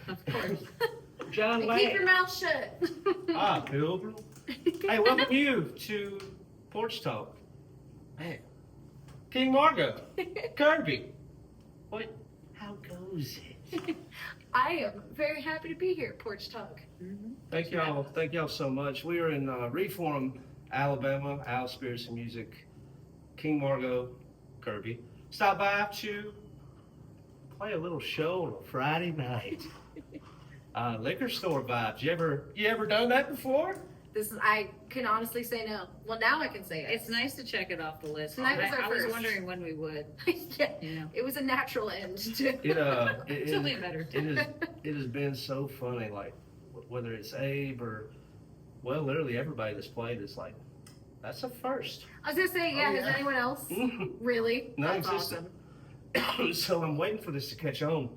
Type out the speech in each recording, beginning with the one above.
Of course. John And Lang. keep your mouth shut. Pilgrim. Hey, welcome you to Porch Talk. Hey, King Margo Kirby. What? How goes it? I am very happy to be here at Porch Talk. Thank y'all. Thank y'all so much. We are in Reform, Alabama. Al Spirits and Music. King Margo Kirby. Stop by to play a little show on a Friday night. Liquor store vibes. You ever done that before? I can honestly say no. Well, now I can say it. It's nice to check it off the list. Tonight was our I was first. wondering when we would. Yeah, You know, it was a natural end to it's only a matter of time. It has been so funny. Like whether it's Abe or literally everybody that's played is like that's a first. I was gonna say, yeah, Oh, has yeah. anyone else? Really? That's Non-existent. awesome. So I'm waiting for this to catch on,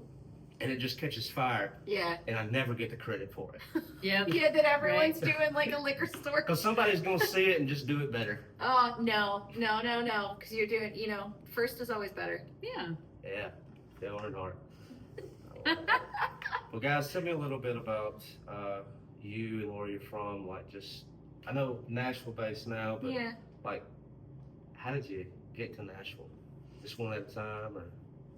and it just catches fire, Yeah. and I never get the credit for it. Yeah. Yeah, that everyone's doing like a liquor store. Because somebody's gonna see it and just do it better. Oh, no. Because you're doing, first is always better. Yeah. Yeah, Dale Earnhardt. Well, guys, tell me a little bit about you and where you're from. Like, just I know Nashville based now, but Yeah. like, how did you get to Nashville? Just one at a time, or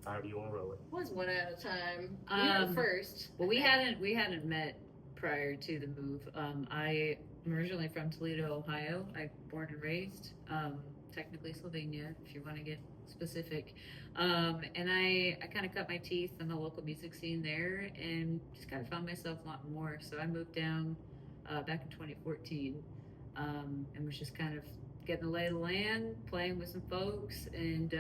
however you want to roll it? Was one at a time. You were first. Well, we hadn't met prior to the move. I am originally from Toledo, Ohio. I born and raised, technically Slovenia, if you want to get specific. And I kind of cut my teeth in the local music scene there, and just kind of found myself wanting more. So I moved down back in 2014, and was just kind of getting the lay of the land, playing with some folks, and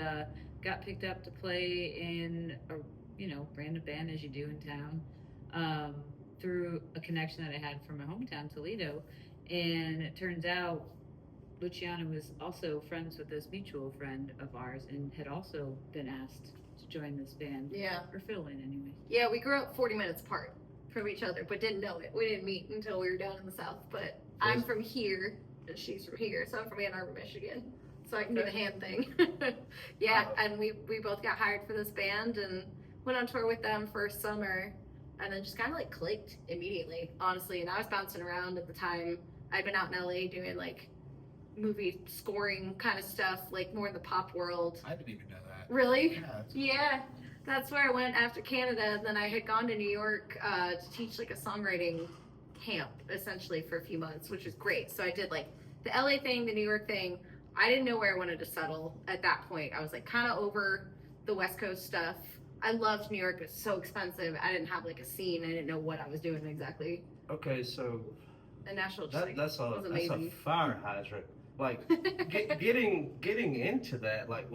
got picked up to play in a random band as you do in town, through a connection that I had from my hometown, Toledo. And it turns out Luciana was also friends with this mutual friend of ours and had also been asked to join this band. Yeah. Or fill in anyway. Yeah, we grew up 40 minutes apart from each other, but didn't know it. We didn't meet until we were down in the South. But I'm from here, and she's from here, so I'm from Ann Arbor, Michigan. So I can do the hand thing. Yeah, and we both got hired for this band and went on tour with them for a summer, and then just kind of like clicked immediately, honestly. And I was bouncing around at the time. I'd been out in LA doing like movie scoring kind of stuff, like more in the pop world. I didn't even know that. Really? Yeah. That's Yeah, that's where I went after Canada. And then I had gone to New York to teach like a songwriting camp, essentially, for a few months, which was great. So I did like the LA thing, the New York thing. I didn't know where I wanted to settle at that point. I was like kind of over the West Coast stuff. I loved New York. It was so expensive. I didn't have like a scene. I didn't know what I was doing exactly. Okay, so And Nashville just that's was a amazing. fire hydrant. Like getting into that, like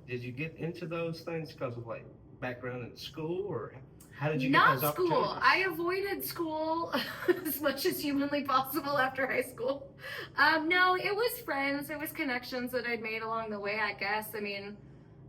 did you get into those things because of like background in school, or how did you Not get those school. opportunities? I avoided school as much as humanly possible after high school. No, it was friends. It was connections that I'd made along the way, I guess. I mean,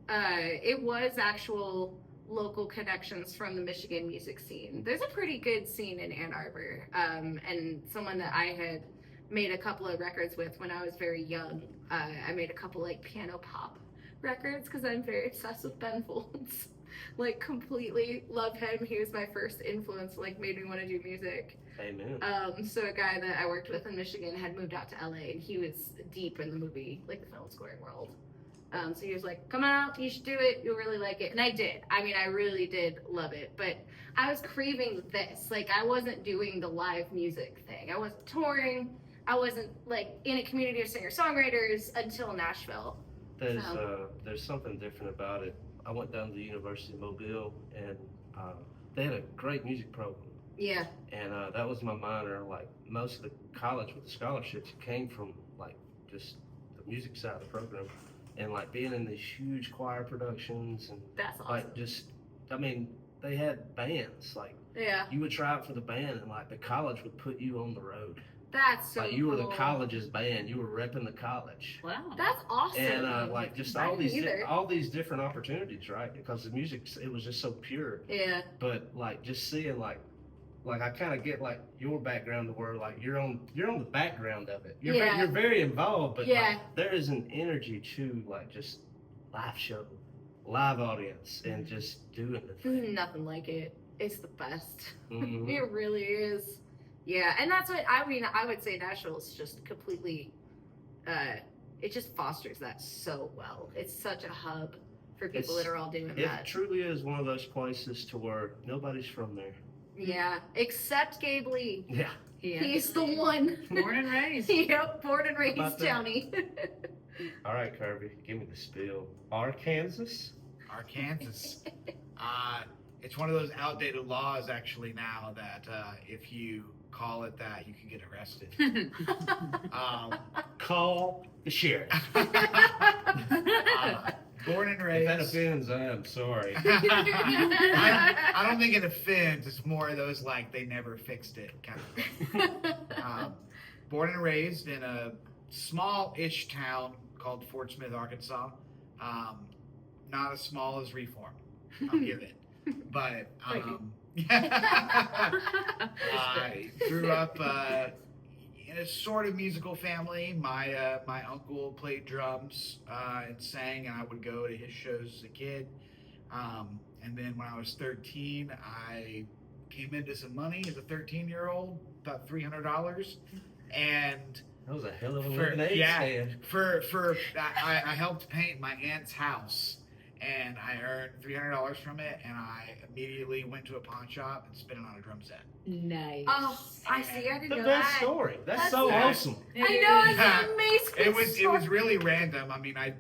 it was actual local connections from the Michigan music scene. There's a pretty good scene in Ann Arbor, and someone that I had made a couple of records with when I was very young. I made a couple like piano pop records because I'm very obsessed with Ben Folds. Like completely love him. He was my first influence, like made me want to do music. Amen. So a guy that I worked with in Michigan had moved out to LA, and he was deep in the movie, like the film scoring world. So he was like, come out, you should do it, you'll really like it. And I did. I mean, I really did love it. But I was craving this. Like, I wasn't doing the live music thing. I wasn't touring. I wasn't, like, in a community of singer-songwriters until Nashville. There's something different about it. I went down to the University of Mobile, and they had a great music program. Yeah. And that was my minor. Like, most of the college with the scholarships came from, like, just the music side of the program. And like being in these huge choir productions and That's awesome. like they had bands. Like Yeah. you would try out for the band, and like the college would put you on the road. That's so Like you were the cool. college's band. You were repping the college. Wow. That's awesome. And like just I all didn't these either. all these different opportunities, right? Because the music, it was just so pure. Yeah. But like just seeing like I kind of get like your background to where like you're on the background of it. Yeah. You're very involved, but Yeah. like, there is an energy to like just live show, live audience, and just doing the thing. Nothing like it. It's the best. Mhm. It really is. Yeah, and that's what I mean. I would say Nashville is just completely. It just fosters that so well. It's such a hub for people that are all doing It that. truly is one of those places to where nobody's from there. Yeah, except Gabe Lee. Yeah. He's the one. Born and raised. Yep, born and raised About that? Townie. All right, Kirby, give me the spiel. Arkansas? Arkansas. It's one of those outdated laws actually now that if you call it that, you can get arrested. Call the sheriff. Born and If raised. that offends, I'm sorry. I don't think it offends. It's more of those like they never fixed it kind of thing. Born and raised in a small-ish town called Fort Smith, Arkansas. Not as small as Reform, I'll give it. But I grew up in a sort of musical family. My uncle played drums and sang, and I would go to his shows as a kid. And then when I was 13, I came into some money as a 13-year-old, about $300, and That was a hell of a lemonade stand. I helped paint my aunt's house, and I earned $300 from it, and I immediately went to a pawn shop and spent it on a drum set. Nice. Oh, I see. I didn't The know best that. story. That's That's so nice. awesome. I know, it's an amazing It was really random. I mean, I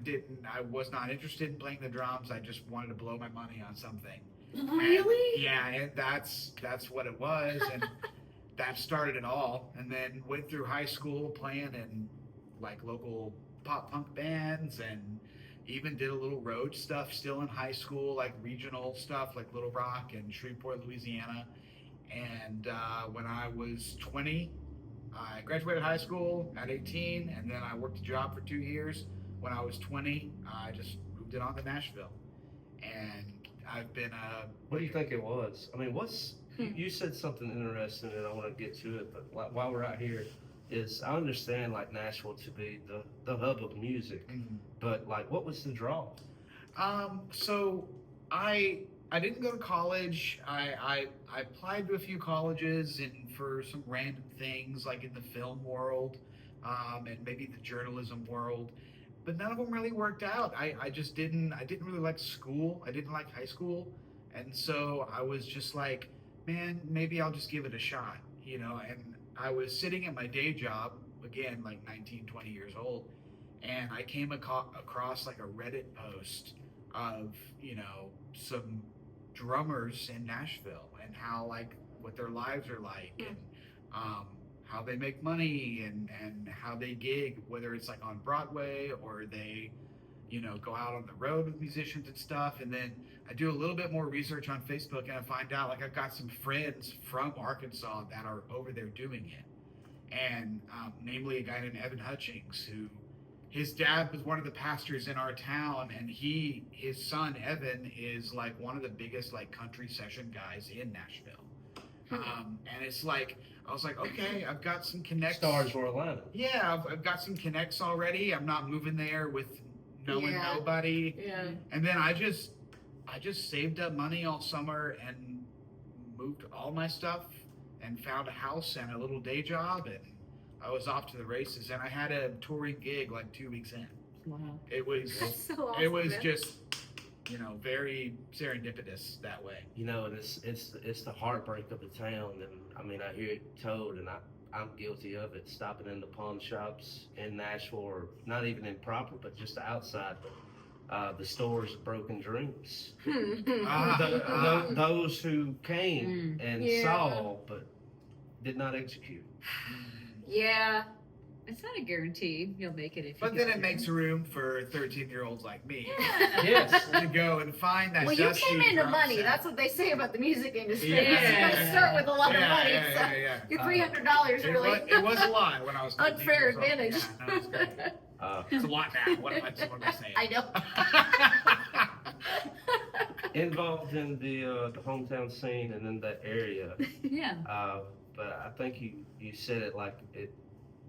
was not interested in playing the drums. I just wanted to blow my money on something. Really? And, yeah, and that's what it was, and that started it all. And then went through high school playing in like local pop punk bands, and even did a little road stuff still in high school, like regional stuff like Little Rock and Shreveport, Louisiana. And when I was 20, I graduated high school at 18, and then I worked a job for 2 years. When I was 20, I just moved it on to Nashville. And I've been What do you think it was? I mean, you said something interesting, and I want to get to it, but like, while we're out here, I understand like Nashville to be the hub of music, but like, what was the draw? So I didn't go to college. I applied to a few colleges and for some random things like in the film world, and maybe the journalism world, but none of them really worked out. I didn't really like school. I didn't like high school, and so I was just like, man, maybe I'll just give it a shot, and I was sitting at my day job, again, like 19, 20 years old, and I came across like a Reddit post of, some drummers in Nashville and how like what their lives are like, and how they make money and how they gig, whether it's like on Broadway or they go out on the road with musicians and stuff. And then I do a little bit more research on Facebook, and I find out like I've got some friends from Arkansas that are over there doing it, and namely a guy named Evan Hutchings, who his dad was one of the pastors in our town, and his son Evan is like one of the biggest like country session guys in Nashville. And it's like, I was like, okay, I've got some connects. Stars were aligning. Yeah, I've got some connects already. I'm not moving there with knowing Yeah. nobody. Yeah. And then I just saved up money all summer and moved all my stuff and found a house and a little day job, and I was off to the races. And I had a touring gig like 2 weeks in. Wow. It was That's so awesome. it was man. just very serendipitous that way. And it's the heartbreak of the town, and I mean, I hear it told, and I'm guilty of it, stopping in the pawn shops in Nashville, or not even in proper, but just outside the stores of broken dreams. Those who came and Yeah. saw, but did not execute. Yeah. It's not a guarantee you'll make it if you But go then it there. makes room for 13-year-olds like me Yes. to go and find that. Well, you dusty came into drum money. set. That's what they say about the music industry. Yeah. You gotta start with a lot of money. so Yeah. Your $300 It really was, it was a lot when I was 13 unfair years old. advantage. Yeah, no, it's great. It's a lot now. What am I saying? I know. Involved in the hometown scene and in that area. Yeah. But I think you said it like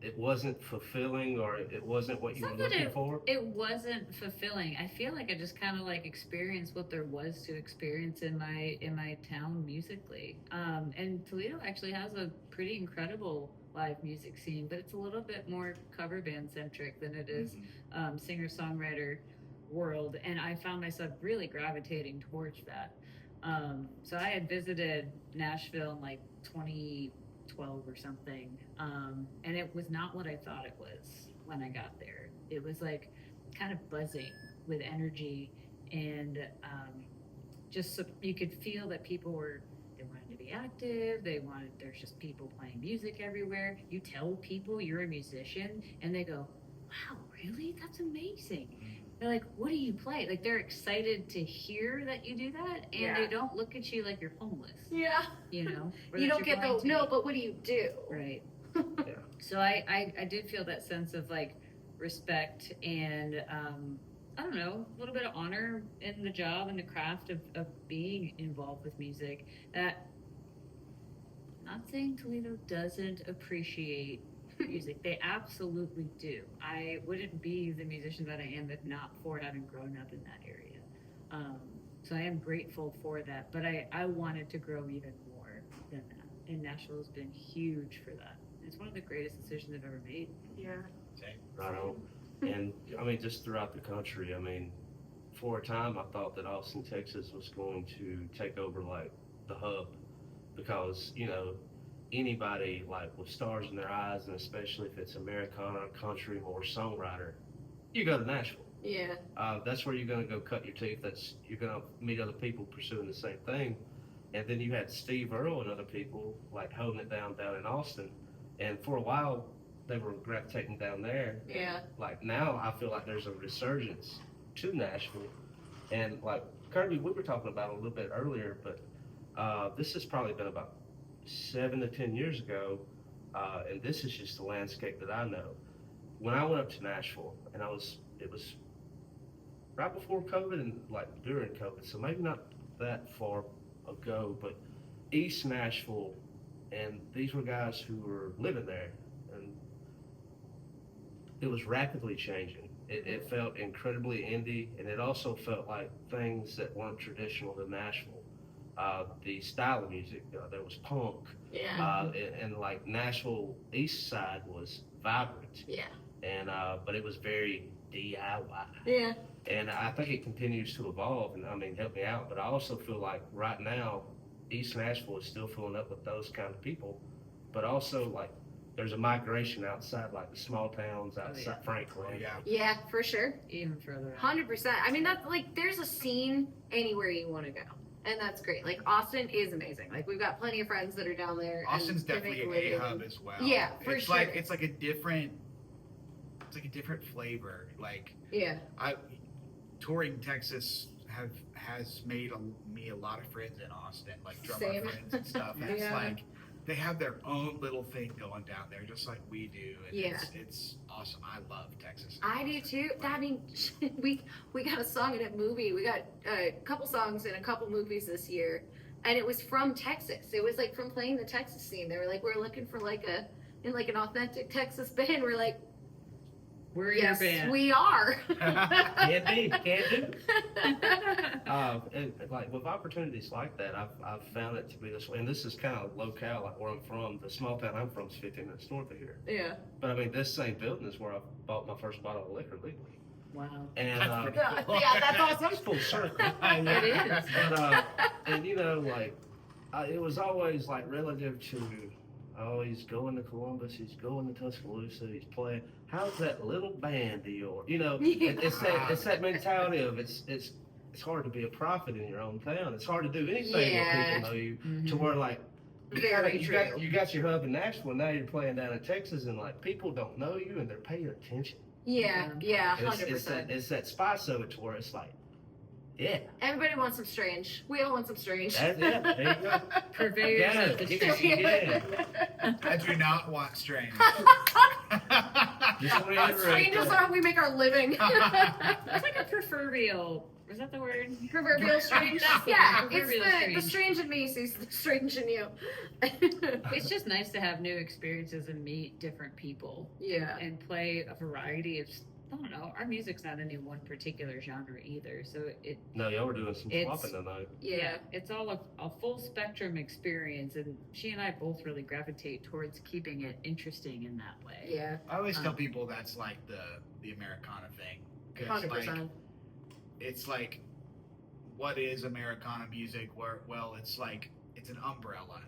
it wasn't fulfilling or it wasn't what It's you were not that looking for? it wasn't fulfilling. I feel like I just kind of like experienced what there was to experience in my town musically. And Toledo actually has a pretty incredible live music scene, but it's a little bit more cover band centric than it is singer songwriter world. And I found myself really gravitating towards that. So I had visited Nashville in like 2012 or something, and it was not what I thought it was when I got there. It was like kind of buzzing with energy, and just so you could feel that people were, they wanted to be active. There's just people playing music everywhere. You tell people you're a musician, and they go, "Wow, really? That's amazing." They're like, "What do you play?" Like, they're excited to hear that you do that, and they don't look at you like you're homeless. Yeah. You know, or You that don't you're get going the, to. no, but what do you do? Right. Yeah. So I did feel that sense of like respect and I don't know, a little bit of honor in the job and the craft of being involved with music. That, not saying Toledo doesn't appreciate music. They absolutely do. I wouldn't be the musician that I am if not for having grown up in that area. So I am grateful for that, but I wanted to grow even more than that. And Nashville has been huge for that. It's one of the greatest decisions I've ever made. Yeah. Right on. And I mean, just throughout the country, I mean, for a time I thought that Austin, Texas was going to take over like the hub because, you know, anybody like with stars in their eyes, and especially if it's Americana, country, or songwriter, you go to Nashville. Yeah. That's where you're going to go cut your teeth. You're going to meet other people pursuing the same thing. And then you had Steve Earle and other people like holding it down in Austin. And for a while, they were gravitating down there. Yeah. Like now, I feel like there's a resurgence to Nashville. And like Kirby, we were talking about it a little bit earlier, but this has probably been about 7 to 10 years ago. And this is just the landscape that I know. When I went up to Nashville, and it was right before COVID and like during COVID, so maybe not that far ago, but East Nashville, and these were guys who were living there, and it was rapidly changing. It felt incredibly indie, and it also felt like things that weren't traditional to Nashville. The style of music, there was punk, Yeah. and like Nashville East Side was vibrant, Yeah. and but it was very DIY. Yeah. And I think it continues to evolve, and I mean, help me out, but I also feel like right now, East Nashville is still filling up with those kind of people, but also like there's a migration outside like the small towns outside Franklin. Oh, yeah. Yeah, for sure. Even further out. 100%. I mean, that's like, there's a scene anywhere you want to go. And that's great. Like, Austin is amazing. Like, we've got plenty of friends that are down there. and Austin's they definitely make an living. A hub as well. Yeah, for it's sure. Like it's like a different flavor. Like Yeah. touring Texas has made me a lot of friends in Austin, like drummer Same. friends and stuff. And it's Yeah. like they have their own little thing going down there, just like we do. And Yeah. it's awesome. I love Texas. I do too. I mean, we got a song in a movie. We got a couple songs in a couple movies this year, and it was from Texas. It was like from playing the Texas scene. They were like, we're looking for like an authentic Texas band. We're like, We're yes, your band. we are. Can't do. And like with opportunities like that, I've found it to be this way. And this is kind of locale, like where I'm from. The small town I'm from is 15 minutes north of here. Yeah. But I mean, this same building is where I bought my first bottle of liquor legally. Wow. And That's pretty Yeah, that's awesome. it's full circle. It is. But, and you know, like it was always like relative to, oh, he's going to Columbus, he's going to Tuscaloosa, he's playing. How's that little band of yours? You know, it's that mentality of it's hard to be a prophet in your own town. It's hard to do anything Yeah. where people know you. Mhm. To where like Very true. you got your hub in Nashville, now you're playing down in Texas, and like people don't know you and they're paying attention. Yeah, 100%. It's that spice of it to where it's like, yeah. Everybody wants some strange. We all want some strange. Yeah, there you go. Purveyors Yeah, of the you street. can see it. I do not want strange. Just reiterate. Strange is how we make our living. It's like a proverbial Was that the word? Proverbial strange. That's Yeah, it, it's proverbial the strange in me sees the strange in you. It's just nice to have new experiences and meet different people. Yeah. And play a variety of, I don't know, our music's not any one particular genre either. So No, y'all were doing some It's- swapping tonight. Yeah. it's all a full spectrum experience. And she and I both really gravitate towards keeping it interesting in that way. Yeah. I always tell people that's like the Americana thing. 'Cause, 100%. like, it's like, what is Americana music? Where, well, it's like, it's an umbrella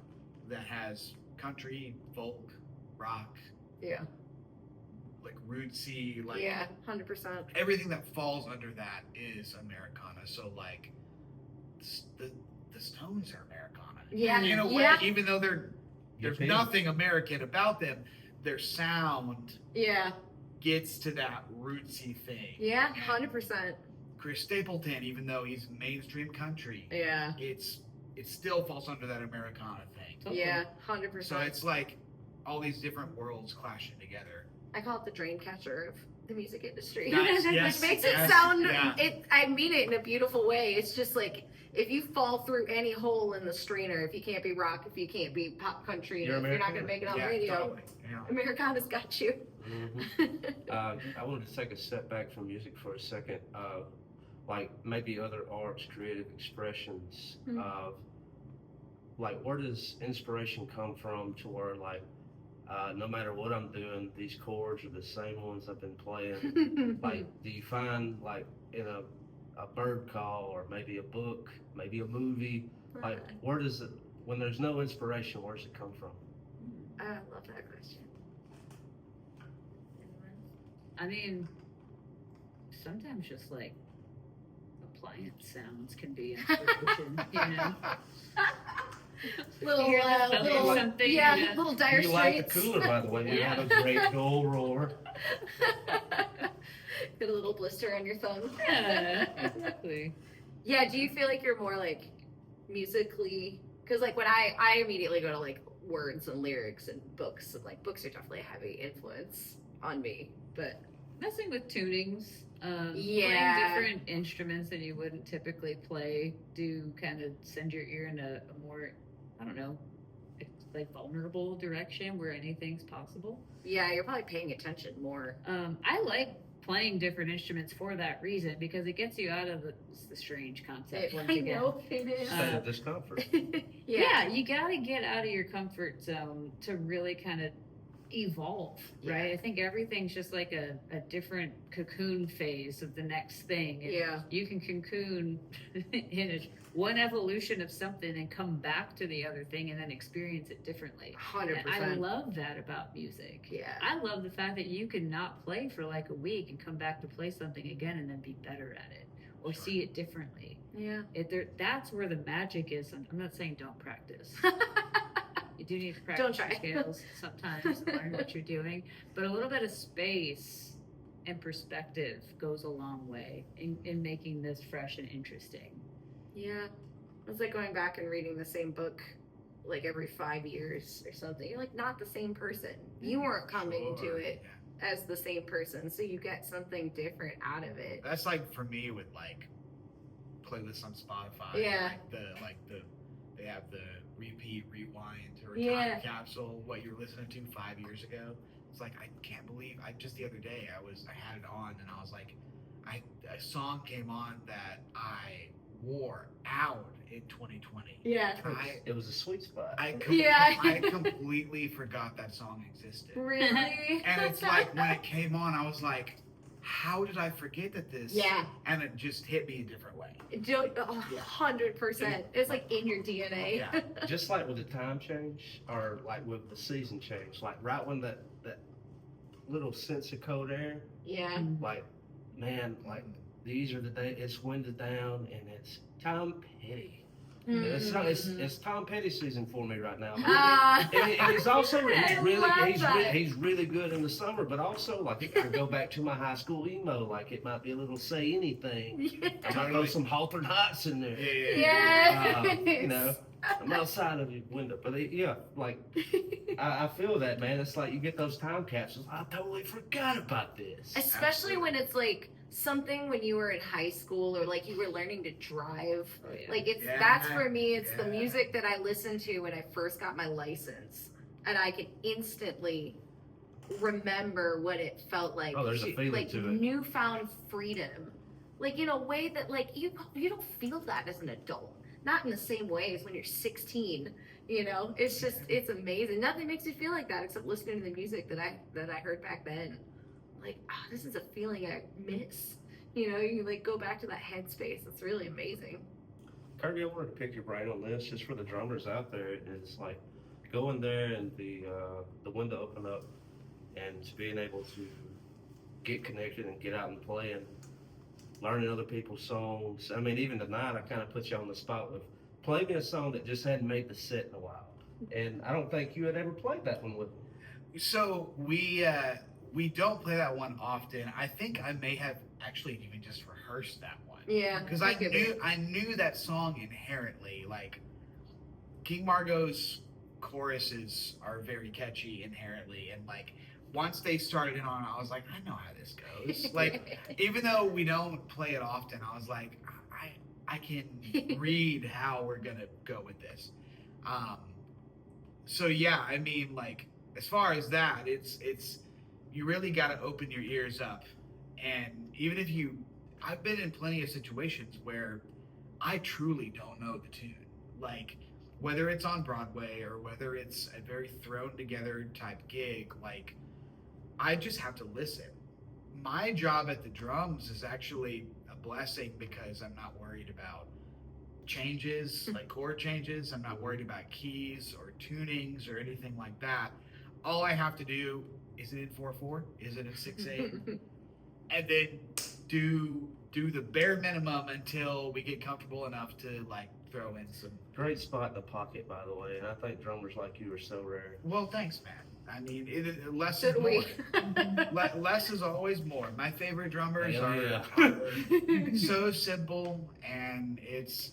that has country, folk, rock, Yeah. like rootsy, like Yeah. 100%. everything that falls under that is Americana. So like, the Stones are Americana. Yeah. In a way, Yeah. even though there's Yippee. nothing American about them, their sound Yeah. gets to that rootsy thing. Yeah. 100%. Chris Stapleton, even though he's mainstream country, Yeah. it still falls under that Americana thing. Totally. Yeah. 100%. So it's like all these different worlds clashing together. I call it the dream catcher of the music industry. Nice, yes, Which makes yes, it sound yeah. I mean it in a beautiful way. It's just like if you fall through any hole in the strainer, if you can't be rock, if you can't be pop country, You're if you're not American. gonna make it on Yeah, the radio, totally. Yeah. Americana's got you. I wanted to take a step back from music for a second. Like maybe other arts, creative expressions Mhm. of like where does inspiration come from to where like no matter what I'm doing, these chords are the same ones I've been playing. Like, do you find like in a bird call or maybe a book, maybe a movie, like where does it when there's no inspiration, where does it come from? I love that question. I mean, sometimes just like appliance sounds can be inspiration, you know? Little, You're like little, feeling something, yeah, yeah. little dire You like the straits. cooler, by the way. You Yeah. have a great dual roar. Get a little blister on your thumb. Yeah, exactly. Yeah, do you feel like you're more like musically? Because like when I immediately go to like words and lyrics and books, and like books are definitely a heavy influence on me. But Messing with tunings, Yeah. playing different instruments that you wouldn't typically play do kind of send your ear in a more, I don't know, like vulnerable direction where anything's possible. yeah, you're probably paying attention more. I like playing different instruments for that reason because it gets you out of the strange concept once I again. know it is. State of discomfort. Yeah, you got to get out of your comfort zone to really kind of evolve, right? Yeah. I think everything's just like a different cocoon phase of the next thing. And Yeah. you can cocoon in one evolution of something and come back to the other thing and then experience it differently. 100%. And I love that about music. Yeah. I love the fact that you can not play for like a week and come back to play something again and then be better at it or Sure. see it differently. Yeah. That's where the magic is. I'm not saying don't practice. You do need to Don't practice try. your scales sometimes and learn what you're doing. But a little bit of space and perspective goes a long way in making this fresh and interesting. Yeah. It's like going back and reading the same book like every 5 years or something. You're like not the same person. You weren't coming to Sure. it as the same person, so you get something different out of it. That's like for me with like playlists on Spotify. Yeah. They have the repeat, rewind, or Yeah. time capsule. What you're listening to 5 years ago. It's like I can't believe. Just the other day I had it on and I was like, a song came on that I wore out in 2020. Yeah. It was a sweet spot. Yeah. I completely forgot that song existed. Really? And it's like when it came on, I was like, how did I forget that this? Yeah. And it just hit me a different way. 100%. It's like in your DNA. Yeah. Just like with the time change or like with the season change, like right when that little sense of cold air, Yeah. like man, like these are the days it's winded down and it's Tom Petty. Mm. It's Tom Petty season for me right now. Ah. And he's also I love that. he's really good in the summer, but also like it can go back to my high school emo. Like it might be a little say anything. I might throw some Haltern Heights in there. Yes. You know, I'm outside of your window, but yeah, like I feel that, man. It's like you get those time capsules. I totally forgot about this. Especially when it's like something when you were in high school or like you were learning to drive. Oh, yeah. Like it's Yeah, that's for me. It's the yeah. music that I listened to when I first got my license, and I can instantly remember what it felt like. Oh, there's a feeling like to it. newfound freedom, like in a way that like you don't feel that as an adult. Not in the same way as when you're 16. You know, it's just it's amazing. Nothing makes me feel like that except listening to the music that I heard back then. Like, oh, this is a feeling I miss. You know, you like go back to that headspace. It's really amazing. Kirby, I wanted to pick your brain on this, just for the drummers out there. It's like going there and the window open up, and being able to get connected and get out and play and learning other people's songs. I mean, even tonight, I kind of put you on the spot with play me a song that just hadn't made the set in a while, and I don't think you had ever played that one with me. So we don't play that one often. I think I may have actually even just rehearsed that one. Yeah, Because I knew that song inherently. Like King Margo's choruses are very catchy inherently, and like once they started it on, I was like, I know how this goes. Like even though we don't play it often, I was like, I can read how we're gonna go with this. So yeah, I mean, like as far as that, it's you really got to open your ears up, and even if I've been in plenty of situations where I truly don't know the tune, like whether it's on Broadway or whether it's a very thrown together type gig, like I just have to listen. My job at the drums is actually a blessing because I'm not worried about changes, like chord changes. I'm not worried about keys or tunings or anything like that. All I have to do is it in 4/4? Is it in 6/8? And then do the bare minimum until we get comfortable enough to like throw in some. Great spot in the pocket, by the way, and I think drummers like you are so rare. Well, thanks, man. I mean, less Should is we? more. Less is always more. My favorite drummers Hell are yeah. so simple, and it's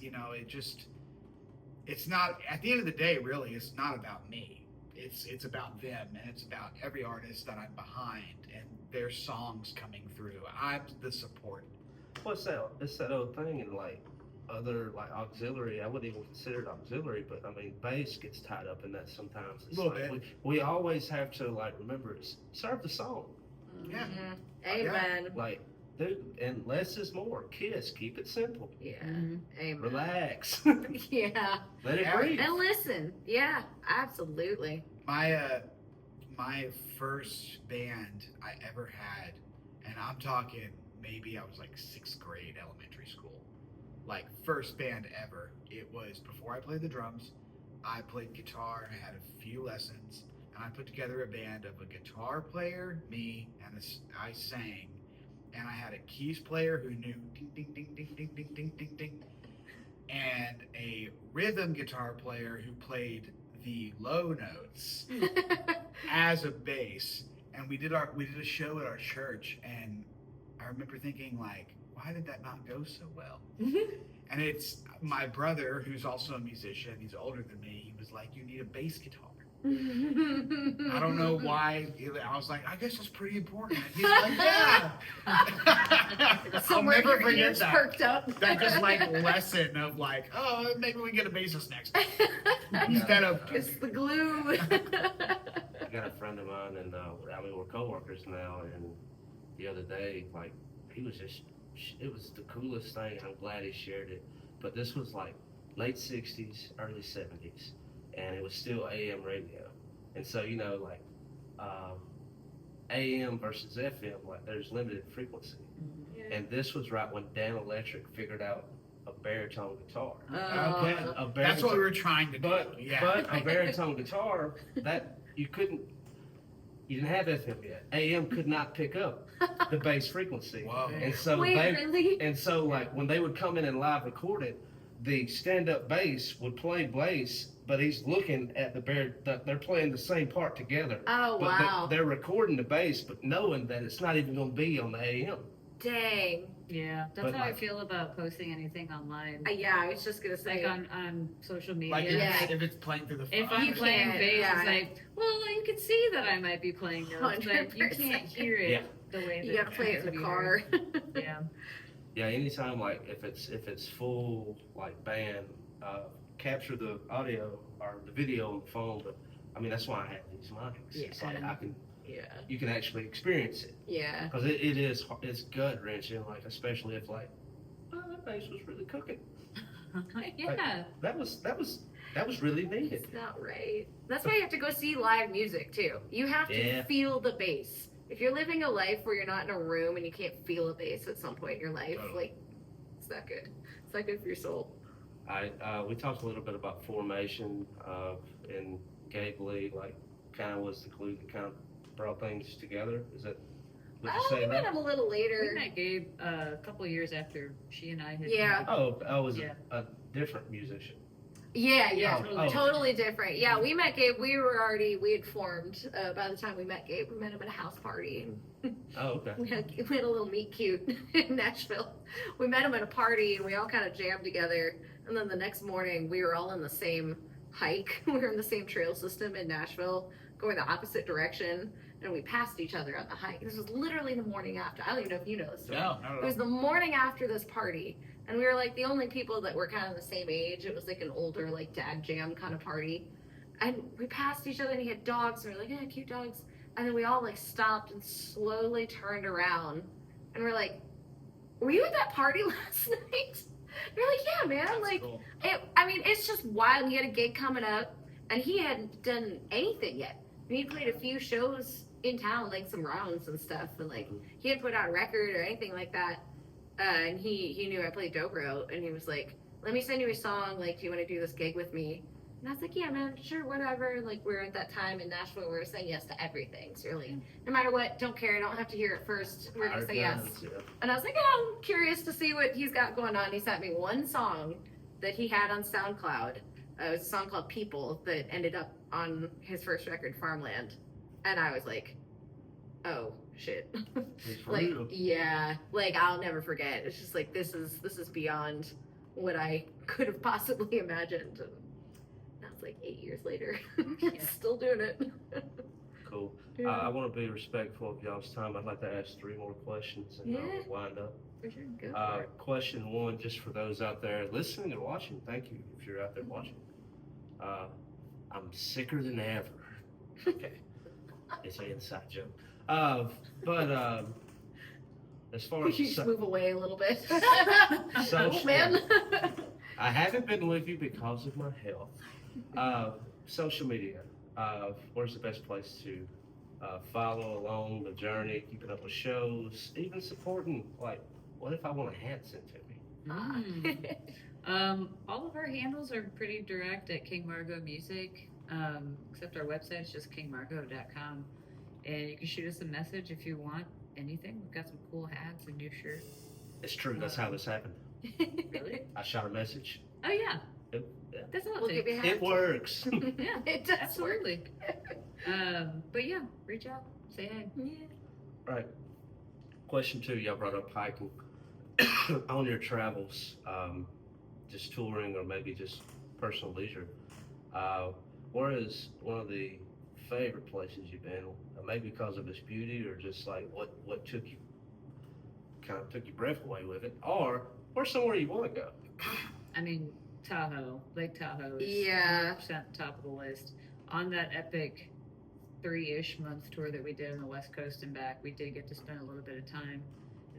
it's not at the end of the day. Really, it's not about me. It's about them, and it's about every artist that I'm behind and their songs coming through. I'm the support. What's that? It's that old thing, and like other like auxiliary. I wouldn't even consider it auxiliary, but I mean bass gets tied up in that sometimes. It's A little like bit. We always have to like remember it's serve the song. Yeah. Amen. Like, dude, and less is more. Kiss, keep it simple. Yeah. Mhm. Amen. Relax. Yeah. Let it Yeah. breathe. And listen. Yeah. Absolutely. My first band I ever had, and I'm talking maybe I was like 6th grade elementary school. Like first band ever. It was before I played the drums. I played guitar and I had a few lessons, and I put together a band of a guitar player, me, and I sang, and I had a keys player who knew ding ding ding ding ding ding ding ding ding, and a rhythm guitar player who played the low notes as a bass. And we did a show at our church, and I remember thinking like, why did that not go so well? And it's my brother, who's also a musician, he's older than me, he was like, you need a bass guitar. I don't know why. I was like, I guess that's pretty important. And he's like, yeah. I'll Somewhere never your forget ears that. perked up. That just like lesson of like, oh, maybe we get a bassist next. Instead of It's the glue. I got a friend of mine, and I mean we're coworkers now. And the other day, like it was the coolest thing. And I'm glad he shared it. But this was like late '60s, early '70s, and it was still AM radio. And so like AM versus FM, like there's limited frequency. And this was right when Dan Electric figured out a baritone guitar. okay. A That's what we baritone- were trying to do. But Yeah. but a baritone guitar that you didn't have FM yet. AM could not pick up the bass frequency. Whoa. And so Wait, really? like when they would come in and live record it, the stand-up bass would play bass, but he's looking at they're playing the same part together. Oh, But wow. they're recording the bass, but knowing that it's not even going to be on the AM. Dang. Yeah, that's But how I like- feel about posting anything online. Yeah, I was just going to say. Like on social media. Like Yeah. if it's playing through the phone. If I'm You playing can't, bass, yeah. it's like, well, you can see that I might be playing notes, but you 100%. can't hear it. Yeah. the way that You gotta play it in the be car. heard. Yeah. Yeah, anytime like if it's full like band, capture the audio or the video on the phone. But I mean that's why I have these mics. It's like Yeah. I can Yeah. you can actually experience it Yeah. because it's gut wrenching. Like especially if like oh, that bass was really cooking. Yeah. That was really needed. It's not right. That's why you have to go see live music too. You have to Yeah. feel the bass. If you're living a life where you're not in a room and you can't feel a bass at some point in your life, Totally. like it's not good. It's not good for your soul. We talked a little bit about formation, and Gabe Lee, like, kind of was the glue that kind of brought things together. Is that, would you We say met that? him a little We later. met Gabe a couple of years after she and I had. Yeah. met. Oh, I was Yeah. a different musician. Yeah, Oh. totally different. Yeah, we met Gabe. We had formed by the time we met Gabe. We met him at a house party. Oh, okay. We had a little meet cute in Nashville. We met him at a party and we all kind of jammed together. And then the next morning we were all in the same hike. We were in the same trail system in Nashville, going the opposite direction. And we passed each other on the hike. This was literally the morning after. I don't even know if you know this story. No, not It at was all. the morning after this party. And we were like the only people that were kind of the same age. It was like an older, like dad jam kind of party. And we passed each other and he had dogs. And we were like, yeah, cute dogs. And then we all like stopped and slowly turned around. And we're like, were you at that party last night? You're like, yeah, man. That's Like, cool. it's just wild. He had a gig coming up and he hadn't done anything yet. He played a few shows in town, like some rounds and stuff. And like, he hadn't put out a record or anything like that. And he knew I played dobro, and he was like, "Let me send you a song. Like, do you want to do this gig with me?" And I was like, "Yeah, man, sure, whatever." Like, we're at that time in Nashville where we're saying yes to everything. So you're like, no matter what, don't care. I don't have to hear it first. We're gonna say yes. Yeah. And I was like, "Oh, I'm curious to see what he's got going on." He sent me one song that he had on SoundCloud. It was a song called "People" that ended up on his first record, Farmland. And I was like, "Oh shit." It's for Like, real. yeah, like I'll never forget. It's just like this is beyond what I could have possibly imagined. And that's like 8 years later, still doing it. Cool. Yeah. I want to be respectful of y'all's time. I'd like to ask 3 more questions and Yeah. we'll wind up. For sure, go for it. Question 1, just for those out there listening and watching, thank you if you're out there watching. I'm sicker than ever. Okay. It's an inside joke. But as far You as just move away a little bit. Social- Man. I haven't been with you because of my health. Social media. Where's the best place to follow along the journey, keeping up with shows, even supporting? Like, what if I want a hat sent to me? All of our handles are pretty direct at King Margo Music, except our website is just kingmargo.com. And you can shoot us a message if you want anything. We've got some cool hats and new shirts. It's true. That's how this happened. Really? I shot a message. Oh yeah, Yeah. that's all We'll it give you a takes. hat. It works. Yeah, It does absolutely. But yeah, reach out, say hey. Yeah. Right. Question 2, y'all brought up hiking. On your travels, just touring or maybe just personal leisure, where is one of the favorite places you've been? Maybe because of its beauty or just like what took you, kind of took your breath away with it, or somewhere you want to go. I mean, Tahoe, Lake Tahoe is Yeah. 100% top of the list. On that epic 3-ish month tour that we did on the West Coast and back, we did get to spend a little bit of time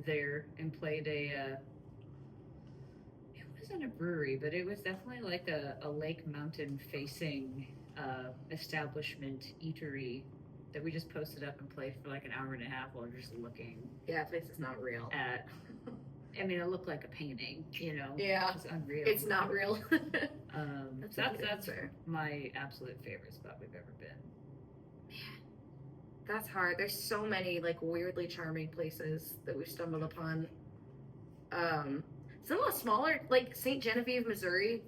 there and played it wasn't a brewery, but it was definitely like a lake mountain facing establishment eatery that we just posted up and played for like an hour and a half while just looking Yeah, this is not real. at. I mean, it looked like a painting, you know. Yeah. It's unreal. It's not real. That's a good that's answer. my absolute favorite spot we've ever been. That's hard. There's so many like weirdly charming places that we've stumbled upon. Some of the smaller, like St. Genevieve, Missouri.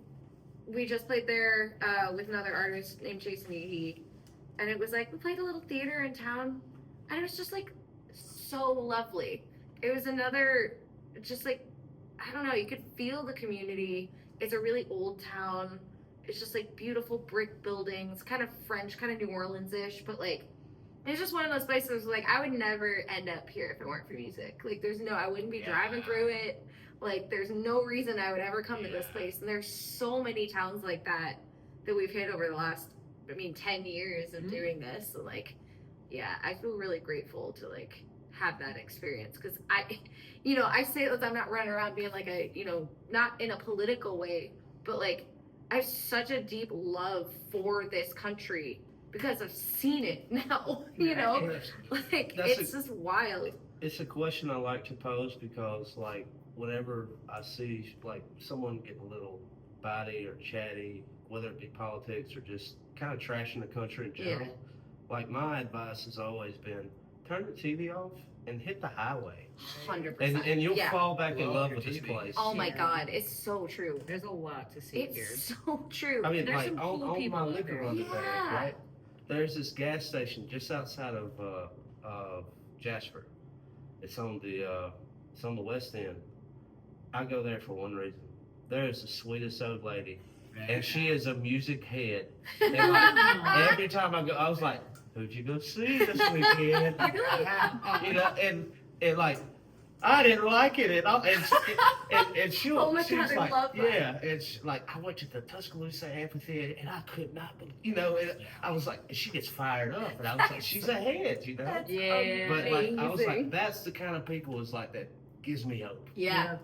We just played there with another artist named Jason Eady. And it was like, we played a little theater in town. And it was just like so lovely. It was another, just like, I don't know, you could feel the community. It's a really old town. It's just like beautiful brick buildings, kind of French, kind of New Orleans-ish, but like, it's just one of those places like I would never end up here if it weren't for music. Like I wouldn't be driving through it. Like there's no reason I would ever come to this place. And there's so many towns like that we've hit over the last 10 years of doing this. So like, yeah, I feel really grateful to like have that experience because I say that I'm not running around being like not in a political way, but like I have such a deep love for this country because I've seen it now, like it's just wild. It's a question I like to pose because like whenever I see like someone getting a little batty or chatty, whether it be politics or just kind of trashing the country in general, like my advice has always been turn the TV off and hit the highway. 100%. And you'll fall back in love with this place. Oh my God, it's so true. There's a lot to see here. It's so true. I mean, There's like some cool on people my out liquor there. underbelly, right? There's this gas station just outside of Jasper. It's on the west end. I go there for one reason. There is the sweetest old lady, and she is a music head. And like, every time I go, I was like, "Who'd you go see this weekend?" And like, I didn't like it, and she Oh my was God, I like, love that. yeah, it's like I went to the Tuscaloosa amphitheater, and I could not believe, and I was like, she gets fired up, and I was like, she's a head, That's Yeah. But like, I was amazing. like, that's the kind of people is like that gives me hope, Yeah.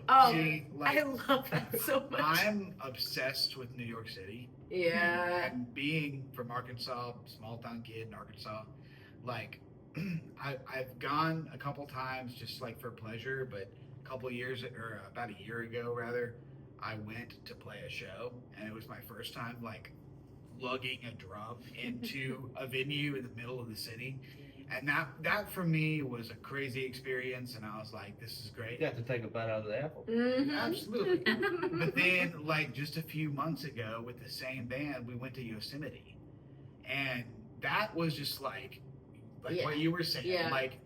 Oh, See, like, I love that so much. I'm obsessed with New York City. Yeah. And being from Arkansas, small town kid in Arkansas, like I've gone a couple times just like for pleasure, but about a year ago rather, I went to play a show, and it was my first time like lugging a drum into a venue in the middle of the city. And that for me was a crazy experience, and I was like, this is great. you have to take a bite out of the apple. Mhm. Absolutely. But then, like, just a few months ago with the same band, we went to Yosemite. And that was just like Yeah. what you were saying. Yeah. Like,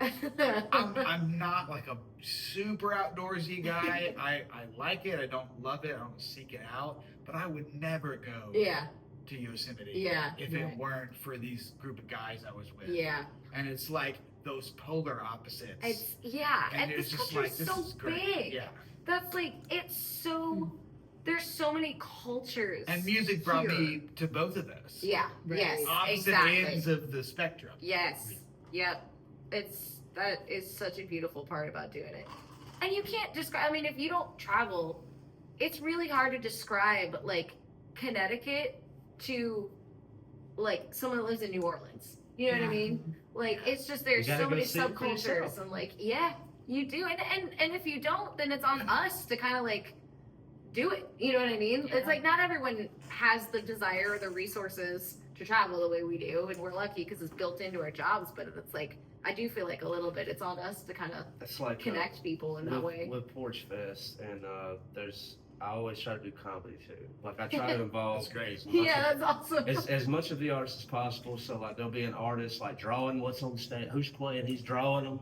I'm not like a super outdoorsy guy. I like it. I don't love it. I don't seek it out. But I would never go Yeah. to Yosemite Yeah. if Right. it weren't for these group of guys I was with. Yeah. And it's like those polar opposites. And it's this just country's this so is great. big. Yeah. That's like there's so many cultures. And music brought here. me to both of those. Yeah. Right. Yes. Opposite Exactly. ends of the spectrum. Yes. Yep. That is such a beautiful part about doing it. And you can't describe, if you don't travel, it's really hard to describe like Connecticut to like someone that lives in New Orleans. You know what I mean? Like it's just there's You gotta so go many see it for subcultures yourself. and like you do. And if you don't, then it's on us to kind of like do it. You know what I mean? Yeah. It's like not everyone has the desire or the resources to travel the way we do, and we're lucky because it's built into our jobs. But it's like I do feel like a little bit it's on us to kind of It's like connect people in that way. with Porch Fest, and I always try to do comedy too. Like I try to involve That's great. as much Yeah, of- that's awesome. as much of the artist as possible. So like there'll be an artist like drawing what's on the stage, who's playing, he's drawing them,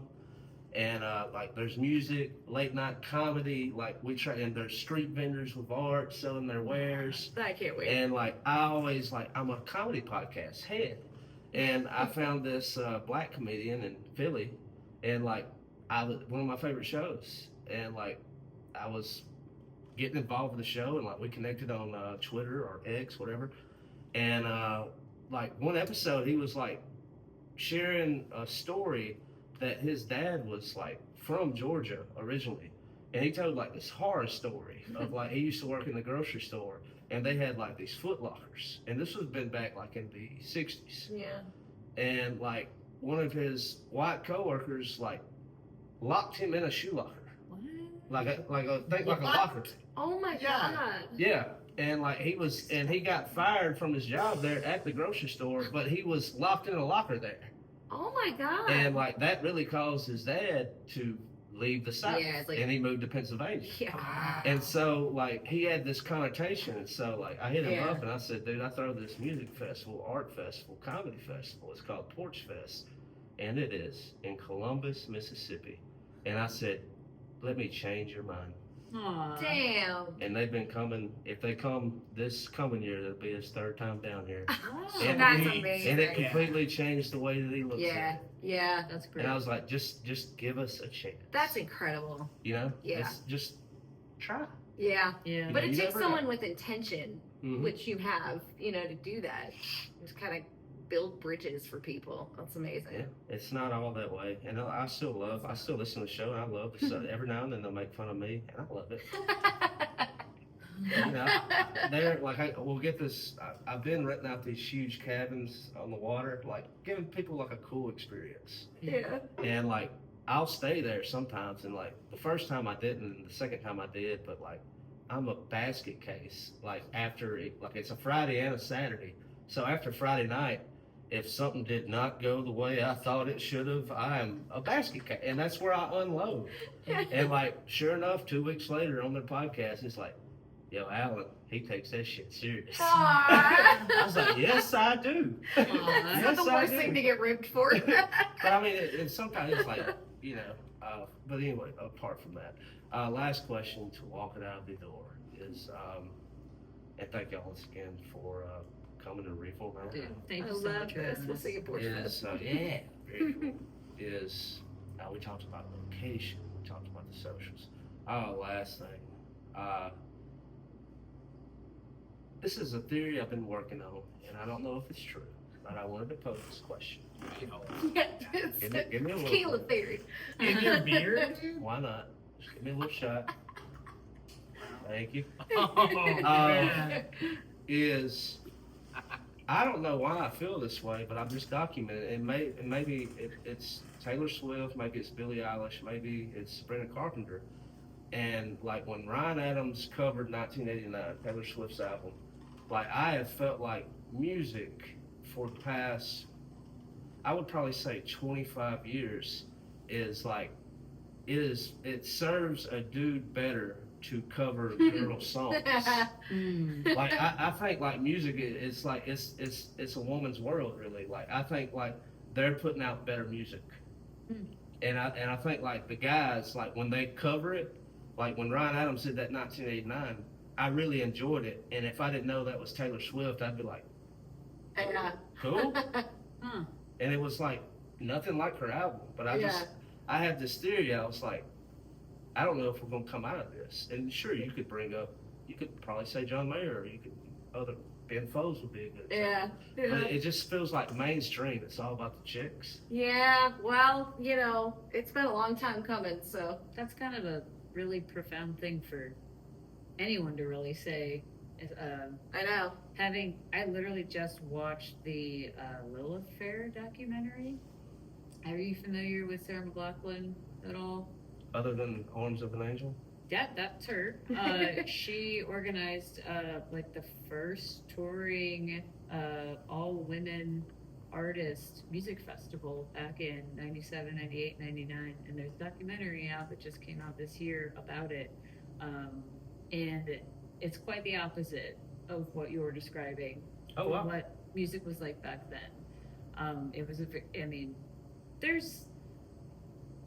and like there's music, late night comedy. Like we try, and there's street vendors with art selling their wares. I can't wait. And like I always I'm a comedy podcast head, and I found this black comedian in Philly, and like one of my favorite shows, and like I was getting involved with the show, and like we connected on Twitter or X, whatever, and like one episode he was like sharing a story that his dad was like from Georgia originally, and he told like this horror story of like he used to work in the grocery store, and they had like these Foot Lockers, and this was been back like in the 60s, Yeah. and like one of his white coworkers like locked him in a shoe locker, What? like a What? locker. Oh my Yeah. god. Yeah, and like he got fired from his job there at the grocery store, but he was locked in a locker there, Oh my god. and like that really caused his dad to leave the South, Yeah, it's like- and he moved to Pennsylvania. Yeah. Wow. And so, like, he had this connotation, and so, like, I hit him Yeah. up, and I said, dude, I throw this music festival, art festival, comedy festival. It's called Porch Fest, and it is in Columbus, Mississippi. And I said, let me change your mind. Aw. Damn. And they've been coming. If they come this coming year, it'll be his 3rd time down here. Wow. And That's he- amazing. And it completely changed the way that he looks Yeah, at it. yeah. That's great. And I was like, just give us a chance. That's incredible. You know? Yeah. It's just try. Yeah. yeah. But You it takes never someone know. with intention, Mhm. which you have, to do that. Just kind of build bridges for people. That's amazing. Yeah, it's not all that way. And I still listen to the show, and I love it. So every now and then they'll make fun of me, and I love it. You know, they're like, we'll get this. I've been renting out these huge cabins on the water, like giving people like a cool experience. Yeah. And like, I'll stay there sometimes. And like, the first time I didn't, and the second time I did, but like, I'm a basket case. Like it's a Friday and a Saturday. So after Friday night, if something did not go the way I thought it should have, I am a basket case, and that's where I unload. And like, sure enough, 2 weeks later on their podcast, it's like, yo, Alan, he takes that shit serious. Aww. I was like, yes, I do. Aw, That's not Yes, the I worst do. thing to get ripped for. But I mean, sometimes it's like, but anyway, apart from that, last question to walk it out the door is, and thank y'all once again for coming to Reform. Dude, thank I you so love much for this. having We'll us. see you Porch Is, yeah, very cool. Is, we talked about location, we talked about the socials. Last thing, this is a theory I've been working on, and I don't know if it's true, but I wanted to pose this question. Give me a little Tequila bit. theory. In your beard? Why not? Just give me a little shot. Thank you. Oh, man. Is I don't know why I feel this way, but I'm just documenting it. Maybe it's Taylor Swift, maybe it's Billie Eilish, maybe it's Sabrina Carpenter. And like when Ryan Adams covered 1989, Taylor Swift's album, like I have felt like music for the past, I would probably say 25 years, is like it serves a dude better to cover girl songs. Mm. Like I think like music is like it's a woman's world really. Like I think like they're putting out better music. Mm. And I think like the guys, like when they cover it, like when Ryan Adams did that 1989, I really enjoyed it. And if I didn't know that was Taylor Swift, I'd be like, Yeah. cool. Huh. And it was like nothing like her album. But I had this theory. I was like, I don't know if we're gonna come out of this. And sure, you could probably say John Mayer, or you could Ben Folds would be a good example. Yeah. But it just feels like mainstream. It's all about the chicks. Yeah. Well, it's been a long time coming, so. That's kind of a really profound thing for anyone to really say. Is, I know. I literally just watched the Lilith Fair documentary. Are you familiar with Sarah McLachlan at all? Other than Arms of an Angel. Yeah, that's her. She organized like the first touring all women artist music festival back in 97, 98, 99. And there's a documentary out that just came out this year about it. And it's quite the opposite of what you were describing. Oh wow. What music was like back then. It was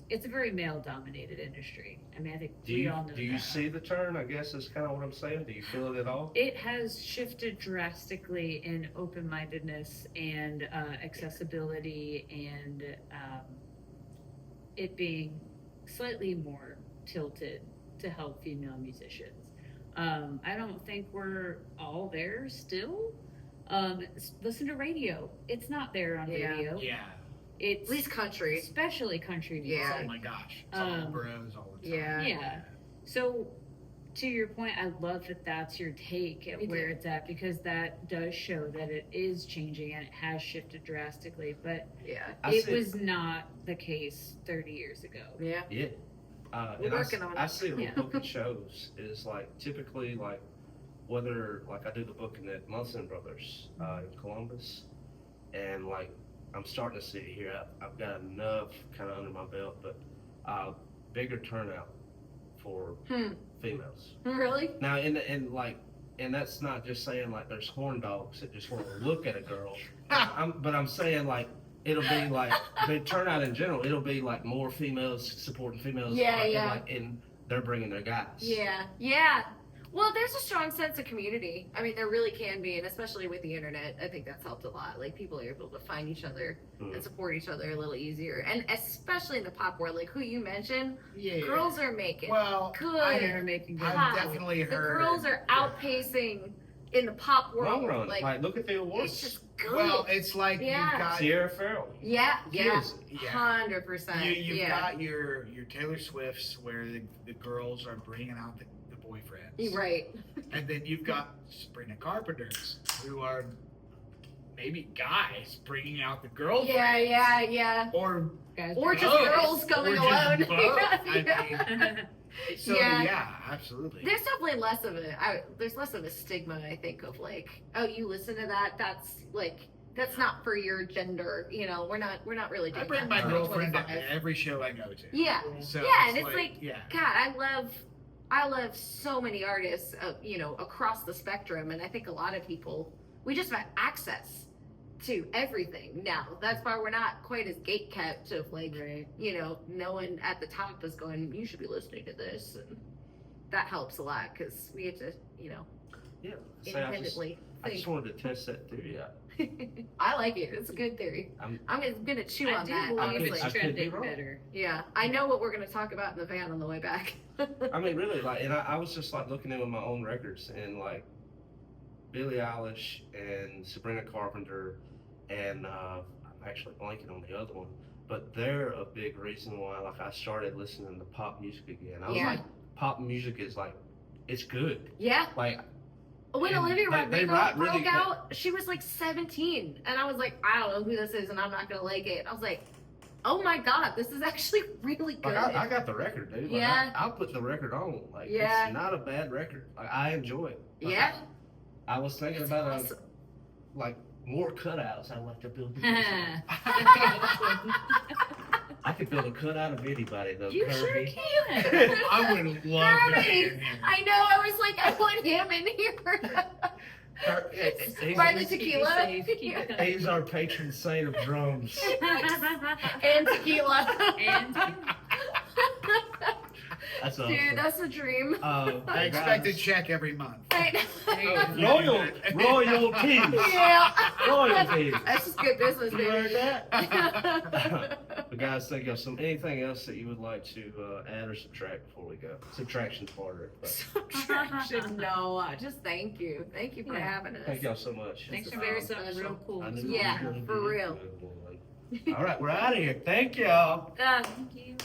it's a very male-dominated industry. I mean, I think we all know Do you that. see the turn? I guess is kind of what I'm saying. Do you feel it at all? It has shifted drastically in open-mindedness and accessibility and it being slightly more tilted to help female musicians. I don't think we're all there still. Listen to radio. It's not there on Yeah. radio. Yeah. It's At least country. especially country music. Yeah. Oh my gosh. It's all bros all the time. Yeah. Yeah. So, to your point, I love that that's your take at Me where too. it's at, because that does show that it is changing and it has shifted drastically. But Yeah. it was not the case 30 years ago. Yeah. Yeah. We're And working on it. I see it with Yeah. booking shows is like typically like whether like I do the booking at Munson Brothers in Columbus, and like I'm starting to see it here. I've got enough kind of under my belt, but bigger turnout for females. Really? Now, and that's not just saying like there's horn dogs that just want to look at a girl. But I'm saying like it'll be like the turnout in general. It'll be like more females supporting females. Yeah, like, yeah. Like, and they're bringing their guys. Yeah. Well, there's a strong sense of community. I mean, there really can be, and especially with the internet, I think that's helped a lot. Like, people are able to find each other and support each other a little easier. And especially in the pop world, like who you mentioned, girls are making good. They're making good. I've definitely The heard. girls are outpacing in the pop world. Long run. Like, look at the awards. It's just good. Well, it's like you've got Sierra Farrell. yeah, Kills. 100%. You've got your Taylor Swifts where the girls are bringing out the boyfriends. Right. And then you've got Sabrina Carpenters who are maybe guys bringing out the girlfriends. Yeah. Or Guys, Or just both. girls going Or just alone. both. I mean, so Yeah. yeah, absolutely. There's definitely less of there's less of a stigma, I think, of like, oh, you listen to that, that's not for your gender, you know, we're not really I doing bring that my for girlfriend 25. to every show I go to. Yeah. So Yeah, and it's like, yeah. God, I love so many artists, you know, across the spectrum, and I think a lot of people, we just have access to everything now. That's why we're not quite as gatekept of like, you know, no one at the top is going, you should be listening to this, and that helps a lot because we have to, you know, Yeah. independently I just think. wanted to test that theory out. I like it. It's a good theory. I'm- I'm gonna chew I on do that. believe Honestly. it's I could be trending wrong. better. Yeah, I know what we're gonna talk about in the van on the way back. I mean, really, like, and I was just like looking into my own records, and like Billie Eilish and Sabrina Carpenter, and I'm actually blanking on the other one, but they're a big reason why like I started listening to pop music again. I was Yeah. like, pop music is like, it's good. Yeah. Like, When And Olivia they Rodrigo write broke really- out, she was like 17, and I was like, I don't know who this is, and I'm not gonna like it. I was like, oh my god, this is actually really good. like I got the record, dude. Like, Yeah. I'll put the record on. Like, Yeah. it's not a bad record. Like, I enjoy it. Like, Yeah. I was thinking It's about awesome. like more cutouts. I like to build. I could build a cutout of anybody though. You Kirby. sure can. I would love to Kirby. be in here. I know. I was like, I want him in here. By the Keep you tequila. safe, keep you Yeah. He's our patron saint of drums. And tequila. And That's awesome. Dude, that's a dream. I expect a check every month. Royalties. Yeah. Royalties. That's just good business, You baby. heard that? But guys, think of anything else that you would like to add or subtract before we go. Subtraction's harder. But Subtraction, no. Just thank you. Thank you for Yeah. having us. thank y'all so much. thanks for is being so something special. real cool. I knew it was Yeah, gonna for be real. a good one. All right, we're out of here. Thank y'all. Thank you.